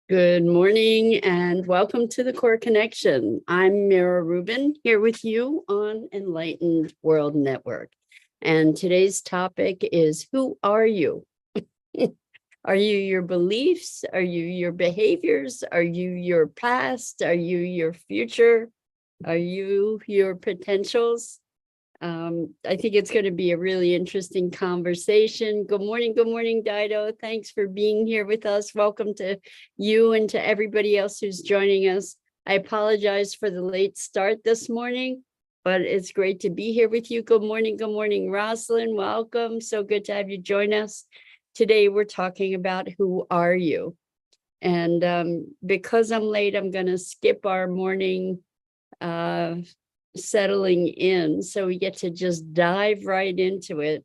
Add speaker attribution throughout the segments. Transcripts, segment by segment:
Speaker 1: Good morning and welcome to the Core Connection. I'm Mira Rubin here with you on Enlightened World Network. And today's topic is, who are you? Are you your beliefs? Are you your behaviors? Are you your past? Are you your future? Are you your potentials? I think it's going to be a really interesting conversation. Good morning, Dido. Thanks for being here with us. Welcome to you and to everybody else who's joining us. I apologize for the late start this morning, but it's great to be here with you. Good morning, Rosalind. Welcome. So good to have you join us. Today, we're talking about who are you? And because I'm late, I'm going to skip our morning settling in, so we get to just dive right into it.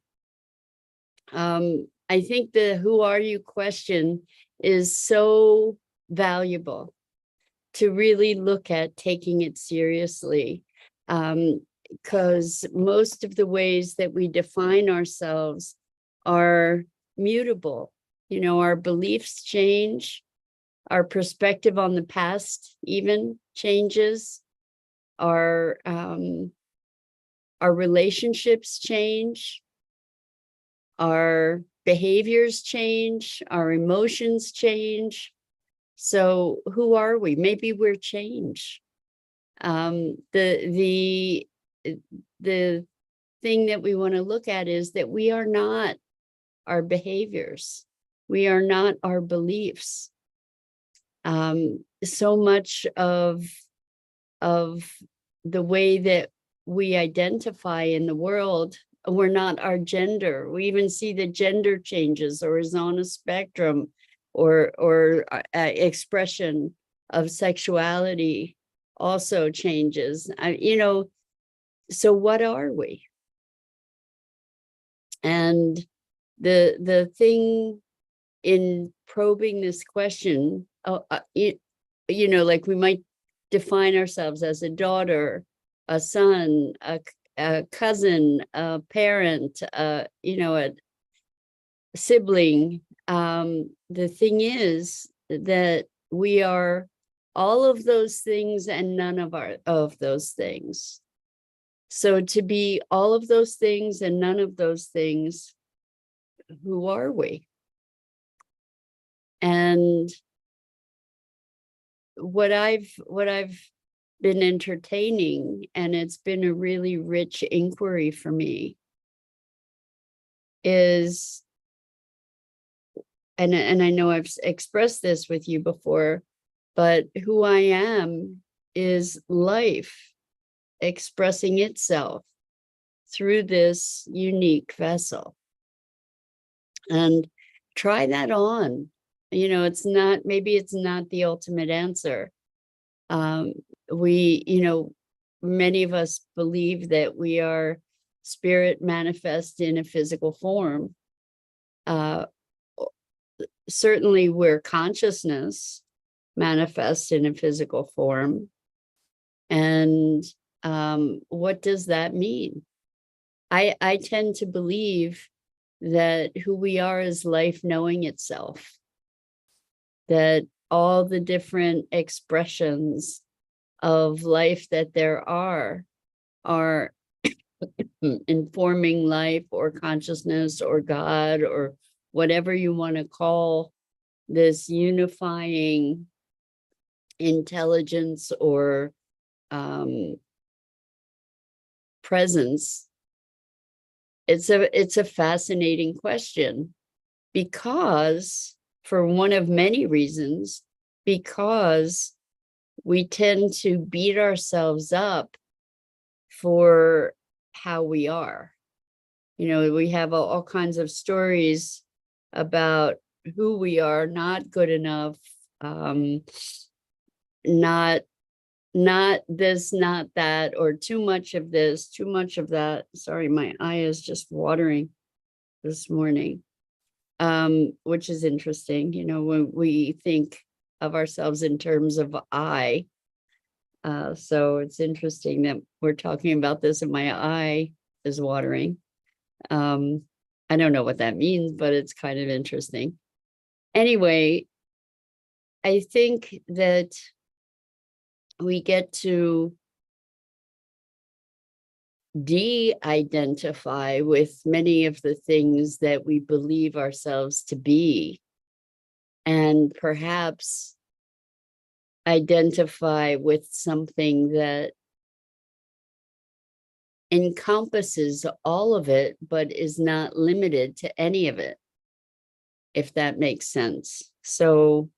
Speaker 1: I think the who are you question is so valuable to really look at taking it seriously, because most of the ways that we define ourselves are mutable. You know, our beliefs change, our perspective on the past even changes, our relationships change, our behaviors change, our emotions change. So who are we? Maybe we're change. The thing that we want to look at is that we are not our behaviors. We are not our beliefs. So much of the way that we identify in the world, we're not our gender. We even see the gender changes or is on a spectrum, or expression of sexuality also changes. So what are we? And the thing in probing this question, like we might define ourselves as a daughter, a son, a cousin, a parent, a sibling. The thing is that we are all of those things and none of those things. So to be all of those things and none of those things, who are we? And what I've been entertaining, and it's been a really rich inquiry for me, is, and I know I've expressed this with you before, but who I am is life expressing itself through this unique vessel. And try that on. Maybe it's not the ultimate answer. Many of us believe that we are spirit manifest in a physical form. Certainly we're consciousness manifest in a physical form. And what does that mean? I tend to believe that who we are is life knowing itself, that all the different expressions of life that there are informing life or consciousness or God or whatever you want to call this unifying intelligence or presence. It's a fascinating question, because for one of many reasons, because we tend to beat ourselves up for how we are. We have all kinds of stories about who we are, not good enough, not this, not that, or too much of this, too much of that. Sorry, my eye is just watering this morning, which is interesting. When we think of ourselves in terms of I. So it's interesting that we're talking about this and my eye is watering. I don't know what that means, but it's kind of interesting. Anyway, I think that we get to de-identify with many of the things that we believe ourselves to be, and perhaps identify with something that encompasses all of it, but is not limited to any of it, if that makes sense. So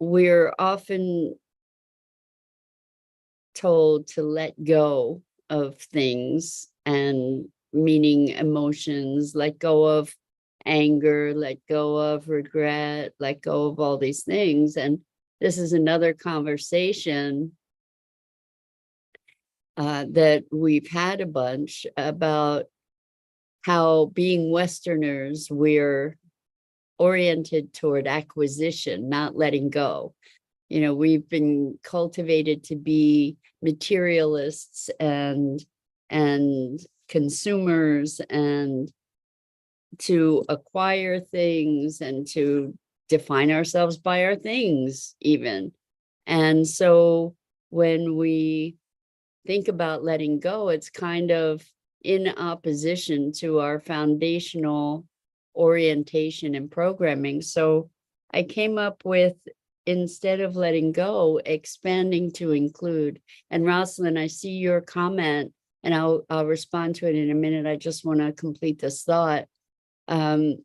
Speaker 1: we're often told to let go of things, and meaning emotions, let go of anger, let go of regret, let go of all these things. And this is another conversation that we've had a bunch about how, being Westerners, we're oriented toward acquisition, not letting go. You know, we've been cultivated to be materialists and consumers, and to acquire things and to define ourselves by our things even. And so when we think about letting go, it's kind of in opposition to our foundational orientation and programming. So I came up with, instead of letting go, expanding to include. And Rosalind, I see your comment, and I'll respond to it in a minute. I just want to complete this thought. That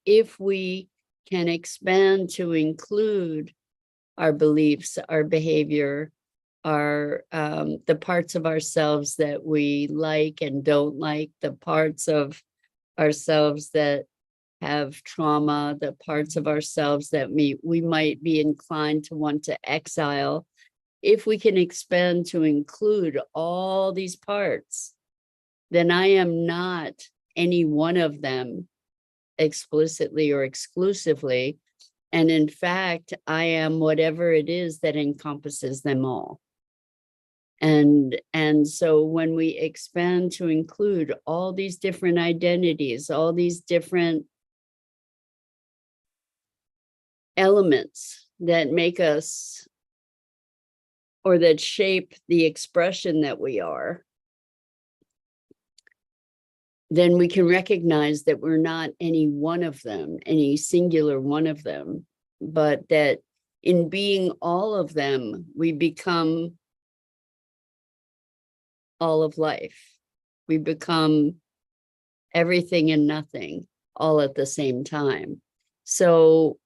Speaker 1: if we can expand to include our beliefs, our behavior, our the parts of ourselves that we like and don't like, the parts of ourselves that have trauma, the parts of ourselves that we might be inclined to want to exile, if we can expand to include all these parts, then I am not any one of them explicitly or exclusively. And in fact, I am whatever it is that encompasses them all. And so when we expand to include all these different identities, all these different elements that make us, or that shape the expression that we are, then we can recognize that we're not any one of them, any singular one of them, but that in being all of them, we become all of life. We become everything and nothing all at the same time. So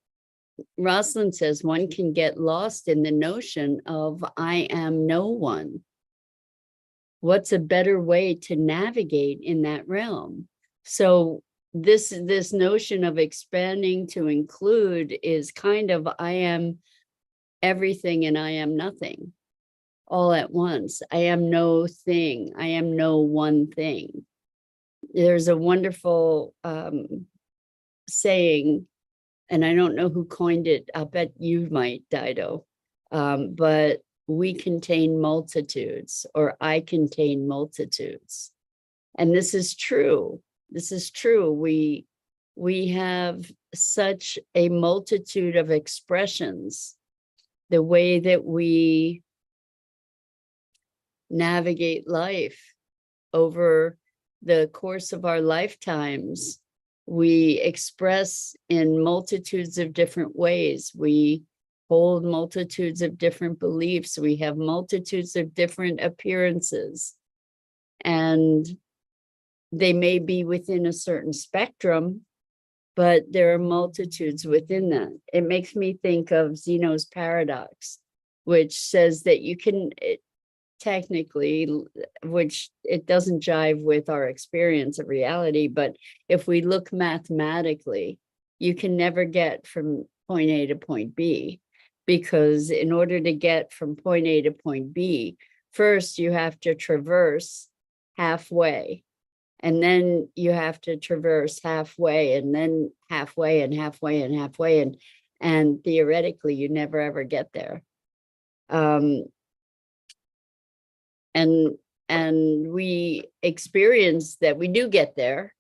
Speaker 1: Rosalind says one can get lost in the notion of I am no one. What's a better way to navigate in that realm? So this notion of expanding to include is kind of I am everything and I am nothing all at once. I am no thing. I am no one thing. There's a wonderful saying, and I don't know who coined it. I'll bet you might, Dido. But we contain multitudes, or I contain multitudes. And this is true. This is true. We have such a multitude of expressions. The way that we navigate life over the course of our lifetimes, we express in multitudes of different ways. We hold multitudes of different beliefs. We have multitudes of different appearances. And they may be within a certain spectrum, but there are multitudes within that. It makes me think of Zeno's paradox, which says that you can, technically, which it doesn't jive with our experience of reality, but if we look mathematically, you can never get from point A to point B, because in order to get from point A to point B, first you have to traverse halfway, and then you have to traverse halfway, and then halfway, and halfway, and halfway, and theoretically you never ever get there. And we experience that we do get there,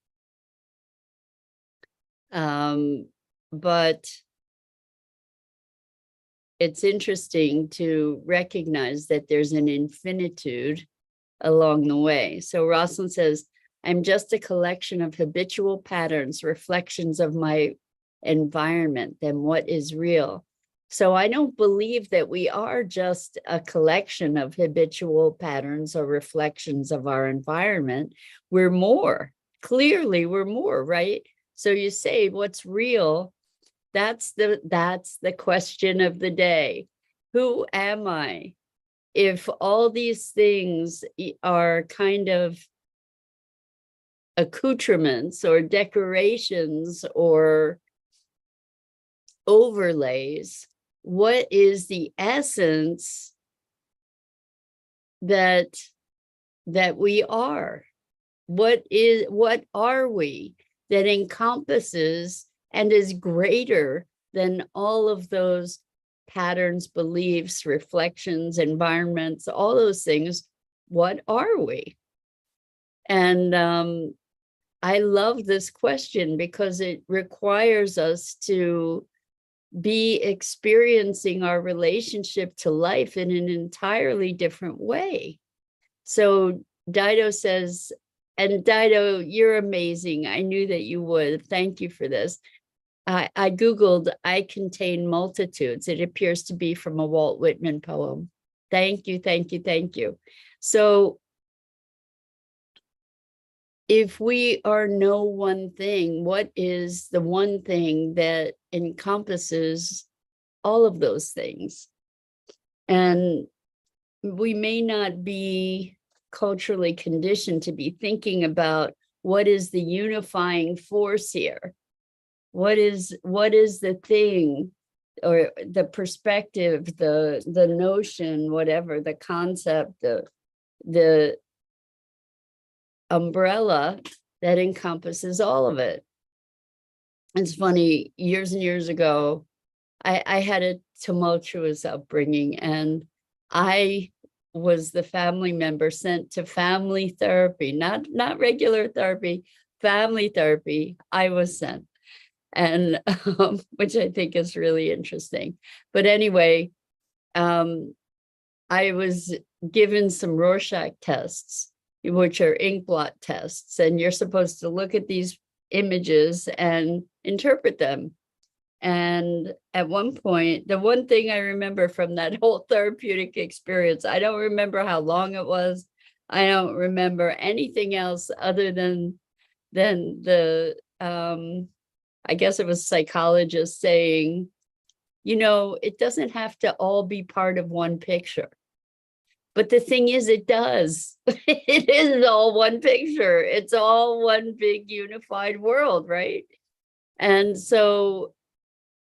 Speaker 1: but it's interesting to recognize that there's an infinitude along the way. So Rosalind says, I'm just a collection of habitual patterns, reflections of my environment than what is real. So I don't believe that we are just a collection of habitual patterns or reflections of our environment. We're more. Clearly, we're more, right? So you say, what's real? That's the question of the day. Who am I? If all these things are kind of accoutrements or decorations or overlays, what is the essence that we are? What are we that encompasses and is greater than all of those patterns, beliefs, reflections, environments, all those things? What are we? And I love this question because it requires us to be experiencing our relationship to life in an entirely different way. So Dido says, and Dido, you're amazing. I knew that you would. Thank you for this. I Googled, I contain multitudes. It appears to be from a Walt Whitman poem. Thank you, thank you, thank you. So if we are no one thing, what is the one thing that encompasses all of those things? And we may not be culturally conditioned to be thinking about what is the unifying force here. What is the thing or the perspective, the notion, whatever, the concept, the umbrella that encompasses all of it. It's funny, years and years ago, I had a tumultuous upbringing, and I was the family member sent to family therapy, not regular therapy, family therapy. I was sent, and which I think is really interesting. But anyway, I was given some Rorschach tests, which are ink blot tests, and you're supposed to look at these images and interpret them. And at one point, the one thing I remember from that whole therapeutic experience, I don't remember how long it was. I don't remember anything else other than the I guess it was psychologist saying, you know, it doesn't have to all be part of one picture. But the thing is, it does. It is all one picture. It's all one big unified world, right? And so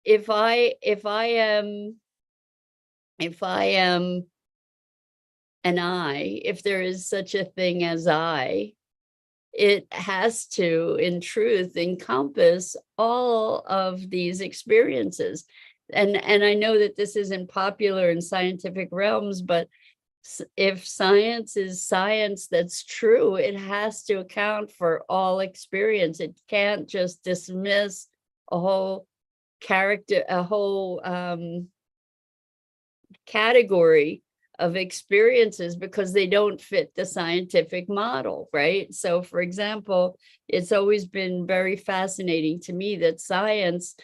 Speaker 1: if I am an I, if there is such a thing as I, it has to, in truth, encompass all of these experiences. And I know that this isn't popular in scientific realms, but if science is science that's true, it has to account for all experience. It can't just dismiss a whole category of experiences because they don't fit the scientific model, right? So, for example, it's always been very fascinating to me that science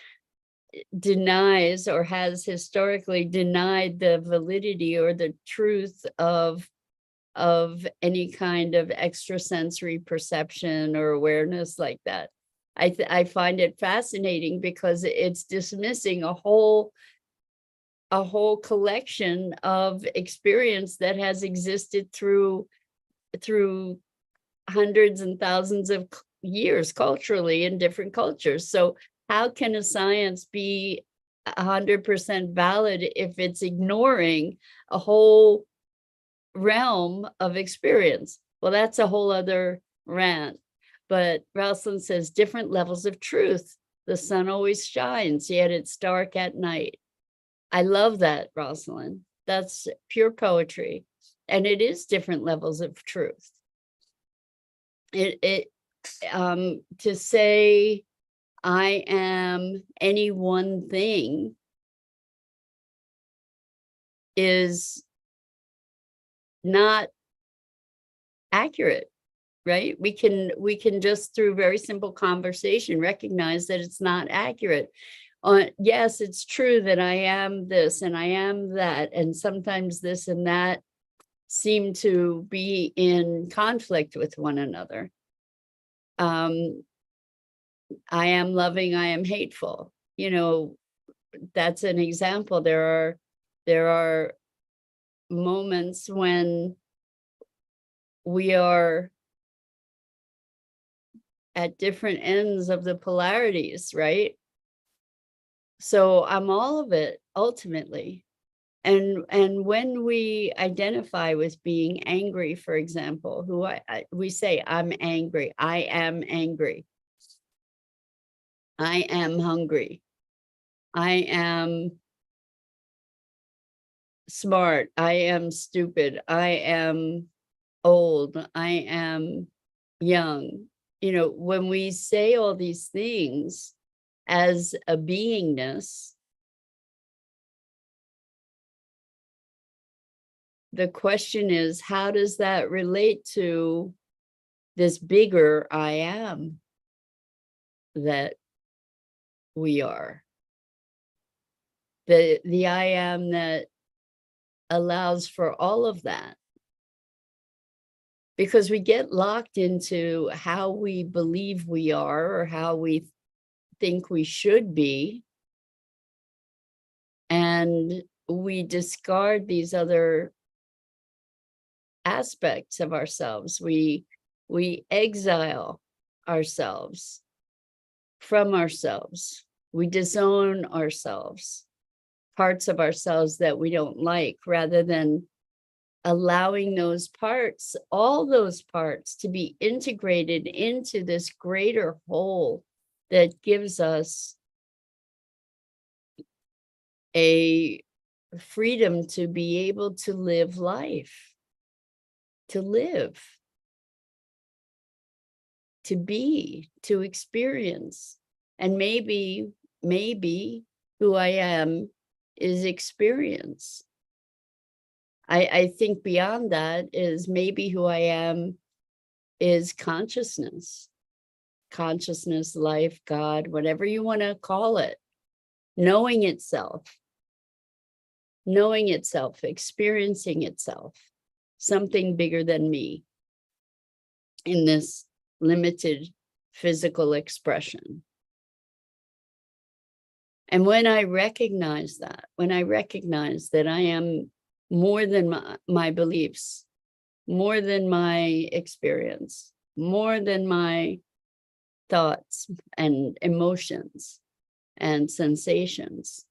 Speaker 1: denies or has historically denied the validity or the truth of any kind of extrasensory perception or awareness like that. I find it fascinating because it's dismissing a whole collection of experience that has existed through hundreds and thousands of years culturally in different cultures. So how can a science be 100% valid if it's ignoring a whole realm of experience? Well, that's a whole other rant. But Rosalind says different levels of truth. The sun always shines, yet it's dark at night. I love that, Rosalind. That's pure poetry. And it is different levels of truth. To say I am any one thing is not accurate, right? We can just through very simple conversation recognize that it's not accurate. Yes, it's true that I am this and I am that, and sometimes this and that seem to be in conflict with one another. Um, I am loving, I am hateful. That's an example. There are moments when we are at different ends of the polarities, right? So I'm all of it ultimately. And when we identify with being angry, for example, we say I'm angry, I am angry, I am hungry, I am smart, I am stupid, I am old, I am young. When we say all these things as a beingness, the question is, how does that relate to this bigger I am that we are? The I am that allows for all of that. Because we get locked into how we believe we are or how we think we should be, and we discard these other aspects of ourselves. We exile ourselves from ourselves. We disown ourselves, parts of ourselves that we don't like, rather than allowing those parts, all those parts, to be integrated into this greater whole that gives us a freedom to be able to live life, to live, to be, to experience. And maybe who I am is experience. I think beyond that is maybe who I am is consciousness, life, God, whatever you want to call it, knowing itself, experiencing itself, something bigger than me in this limited physical expression. And when I recognize that I am more than my beliefs, more than my experience, more than my thoughts and emotions and sensations,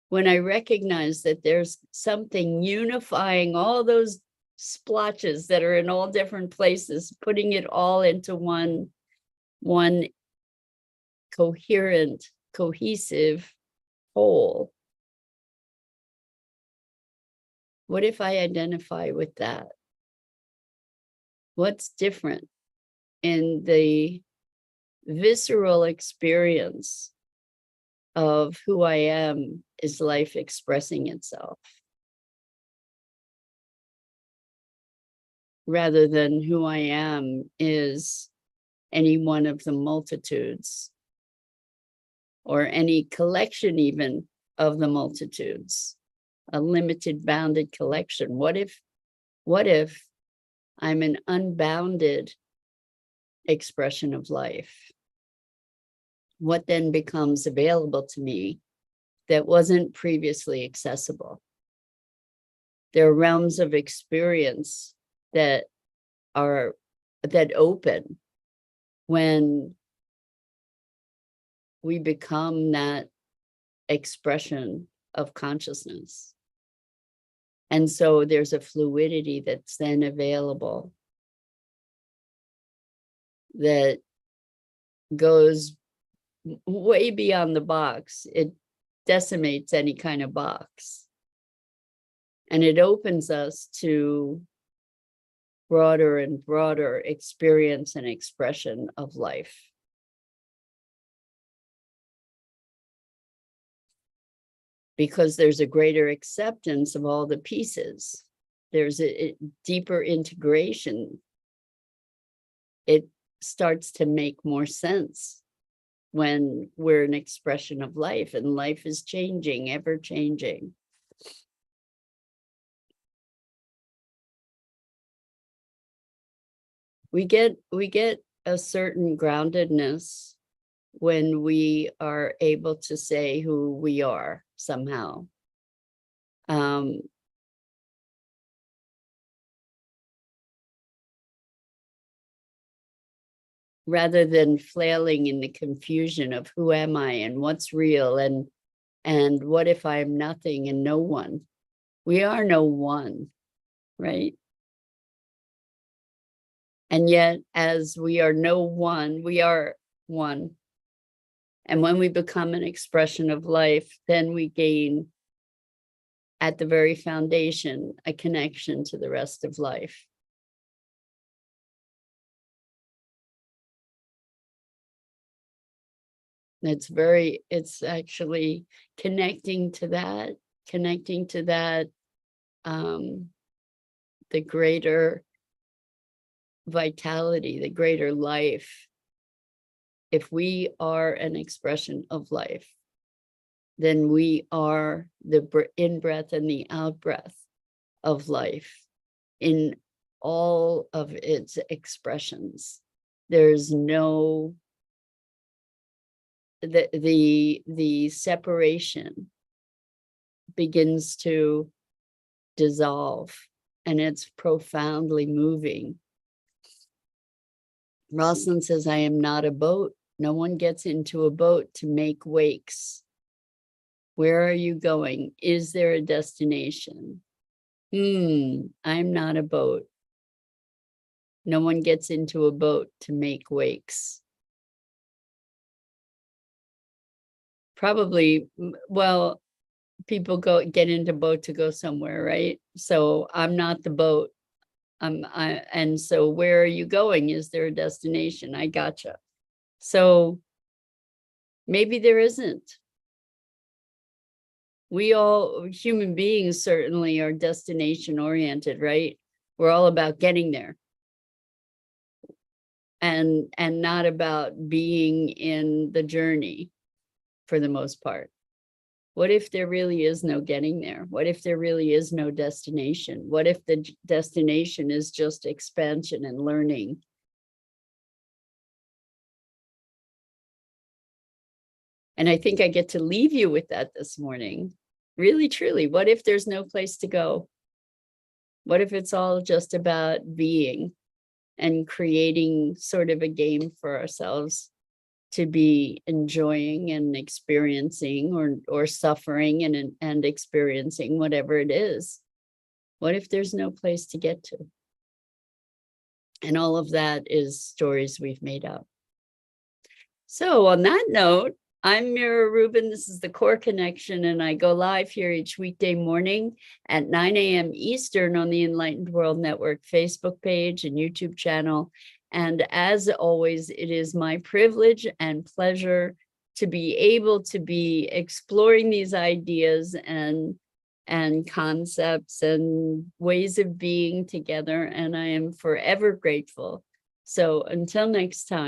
Speaker 1: when I recognize that there's something unifying all those splotches that are in all different places, putting it all into one coherent, cohesive whole. What if I identify with that? What's different in the visceral experience of who I am is life expressing itself, rather than who I am is any one of the multitudes or any collection even of the multitudes, a limited bounded collection. What if I'm an unbounded expression of life? What then becomes available to me that wasn't previously accessible? There are realms of experience that open when we become that expression of consciousness. And so there's a fluidity that's then available that goes way beyond the box. It decimates any kind of box. And it opens us to broader and broader experience and expression of life. because there's a greater acceptance of all the pieces. There's a deeper integration. It starts to make more sense when we're an expression of life, and life is changing, ever changing. We get a certain groundedness when we are able to say who we are somehow. Rather than flailing in the confusion of who am I and what's real and what if I'm nothing and no one. We are no one, right? And yet, as we are no one, we are one. And when we become an expression of life, then we gain, at the very foundation, a connection to the rest of life. It's actually connecting to that, the greater vitality, the greater life. If we are an expression of life, then we are the in-breath and the out-breath of life in all of its expressions. There's no, the separation begins to dissolve, and it's profoundly moving. Rosalind says, I am not a boat. No one gets into a boat to make wakes. Where are you going? Is there a destination? I'm not a boat. No one gets into a boat to make wakes. Probably, well, people get into boat to go somewhere, right? So I'm not the boat. And so where are you going? Is there a destination? I gotcha. So maybe there isn't. We all, human beings certainly are destination oriented, right? We're all about getting there. And not about being in the journey for the most part. What if there really is no getting there? What if there really is no destination? What if the destination is just expansion and learning? And I think I get to leave you with that this morning. Really, truly, what if there's no place to go? What if it's all just about being and creating sort of a game for ourselves to be enjoying and experiencing, or suffering and experiencing whatever it is? What if there's no place to get to? And all of that is stories we've made up. So on that note, I'm Mira Rubin. This is the Core Connection, and I go live here each weekday morning at 9 a.m. Eastern on the Enlightened World Network Facebook page and YouTube channel. And as always, it is my privilege and pleasure to be able to be exploring these ideas and concepts and ways of being together. And I am forever grateful. So until next time.